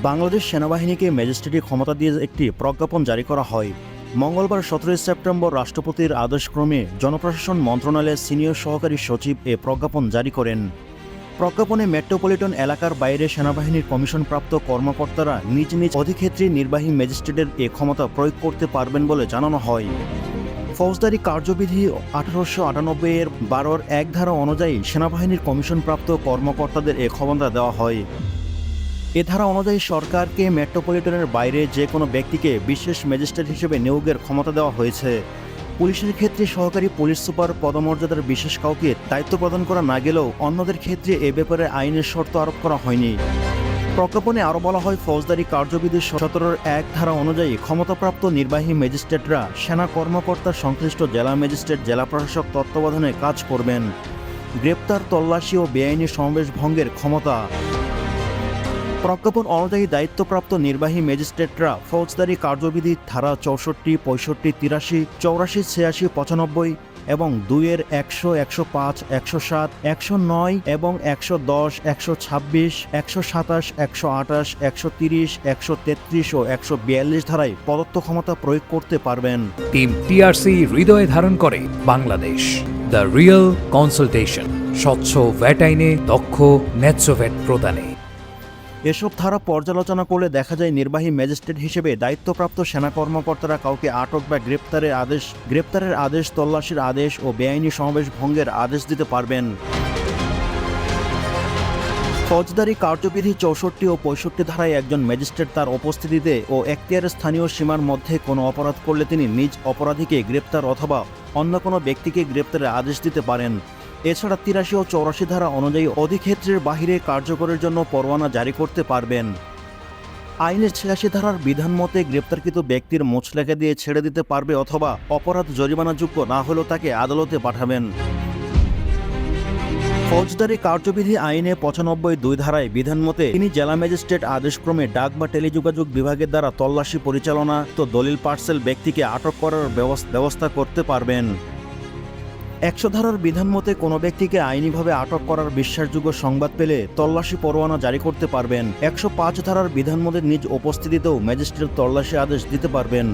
বাংলাদেশ সেনাবাহিনীকে ম্যাজিস্ট্রেটি ক্ষমতা দিয়ে একটি প্রজ্ঞাপন জারি করা হয়। মঙ্গলবার 17 সেপ্টেম্বর রাষ্ট্রপতির আদেশক্রমে জনপ্রশাসন মন্ত্রণালয়ের সিনিয়র সহকারী সচিব এ প্রজ্ঞাপন জারি করেন। প্রজ্ঞাপনে মেট্রোপলিটন এলাকার বাইরে সেনাবাহিনীর কমিশনপ্রাপ্ত কর্মকর্তারা নিজ নিজ অধিক্ষেত্রে নির্বাহী ম্যাজিস্ট্রেটের এ ক্ষমতা প্রয়োগ করতে পারবেন বলে জানানো হয়। ফৌজদারি কার্যবিধি 1898 এর 12-1 ধারা অনুযায়ী সেনাবাহিনীর কমিশনপ্রাপ্ত কর্মকর্তাদের এ ক্ষমতা দেওয়া হয়। এ ধারা অনুযায়ী সরকারকে মেট্রোপলিটনের বাইরে যে কোনো ব্যক্তিকে বিশেষ ম্যাজিস্ট্রেট হিসেবে নিয়োগের ক্ষমতা দেওয়া হয়েছে। পুলিশের ক্ষেত্রে সহকারী পুলিশ সুপার পদমর্যাদার বিশেষ কাউকে দায়িত্ব প্রদান করা না গেলেও অন্যদের ক্ষেত্রে এ ব্যাপারে আইনের শর্ত আরোপ করা হয়নি। প্রজ্ঞাপনে আরও বলা হয়, ফৌজদারি কার্যবিধি 17-1 ধারা অনুযায়ী ক্ষমতাপ্রাপ্ত নির্বাহী ম্যাজিস্ট্রেটরা সেনা কর্মকর্তা সংশ্লিষ্ট জেলা ম্যাজিস্ট্রেট জেলা প্রশাসক তত্ত্বাবধানে কাজ করবেন। গ্রেপ্তার, তল্লাশি ও বেআইনি সমাবেশ ভঙ্গের ক্ষমতা। প্রজ্ঞাপন অনুযায়ী দায়িত্বপ্রাপ্ত নির্বাহী ম্যাজিস্ট্রেটরা ফৌজদারি কার্যবিধি ধারা 64, 65, 83, 84, 86, 95 এবং 2-এর 100, 105, 107, 109 এবং 110, 126, 127, 128, 130, 133 ও 142 ধারায় প্রদত্ত ক্ষমতা প্রয়োগ করতে পারবেন। টিম টিআরসি হৃদয়ে ধারণ করে বাংলাদেশ। দ্য রিয়েল কনসালটেশন, স্বচ্ছ ভ্যাট আইনে দক্ষ ন্যায্য ভ্যাট প্রদানে। এসব ধারা পর্যালোচনা করলে দেখা যায়, নির্বাহী ম্যাজিস্ট্রেট হিসেবে দায়িত্বপ্রাপ্ত সেনা কর্মকর্তারা কাউকে আটক বা গ্রেপ্তারের আদেশ, তল্লাশির আদেশ ও বেআইনি সমাবেশ ভঙ্গের আদেশ দিতে পারবেন। ফৌজদারি কার্যবিধি 64 ও 65 ধারায় একজন ম্যাজিস্ট্রেট তার উপস্থিতিতে ও এখতিয়ারের স্থানীয় সীমার মধ্যে কোনো অপরাধ করলে তিনি নিজ অপরাধীকে গ্রেপ্তার অথবা অন্য কোনো ব্যক্তিকে গ্রেপ্তারের আদেশ দিতে পারেন। এছাড়া 83 ও 84 ধারা অনুযায়ী অধিক্ষেত্রের বাহিরে কার্যকরের জন্য পরোয়ানা জারি করতে পারবেন। আইনের 86 ধারার বিধান মতে গ্রেপ্তারকৃত ব্যক্তির মুচলেখা দিয়ে ছেড়ে দিতে পারবে অথবা অপরাধ জরিমানাযোগ্য না হলেও তাকে আদালতে পাঠাবেন। ফৌজদারি কার্যবিধি আইনে 95-2 ধারায় বিধান মতে তিনি জেলা ম্যাজিস্ট্রেট আদেশক্রমে ডাক বা টেলিযোগাযোগ বিভাগের দ্বারা তল্লাশি পরিচালনা তো দলিল পার্সেল ব্যক্তিকে আটক করার ব্যবস্থা করতে পারবেন। 100 ধারার বিধান মতে কোনো ব্যক্তিকে আইনিভাবে আটক করার বিশ্বাসযোগ্য সংবাদ পেলে তল্লাশি পরোয়ানা জারি করতে পারবেন। 105 ধারার বিধান মতে নিজ উপস্থিতিতেও ম্যাজিস্ট্রেট তল্লাশি আদেশ দিতে পারবেন।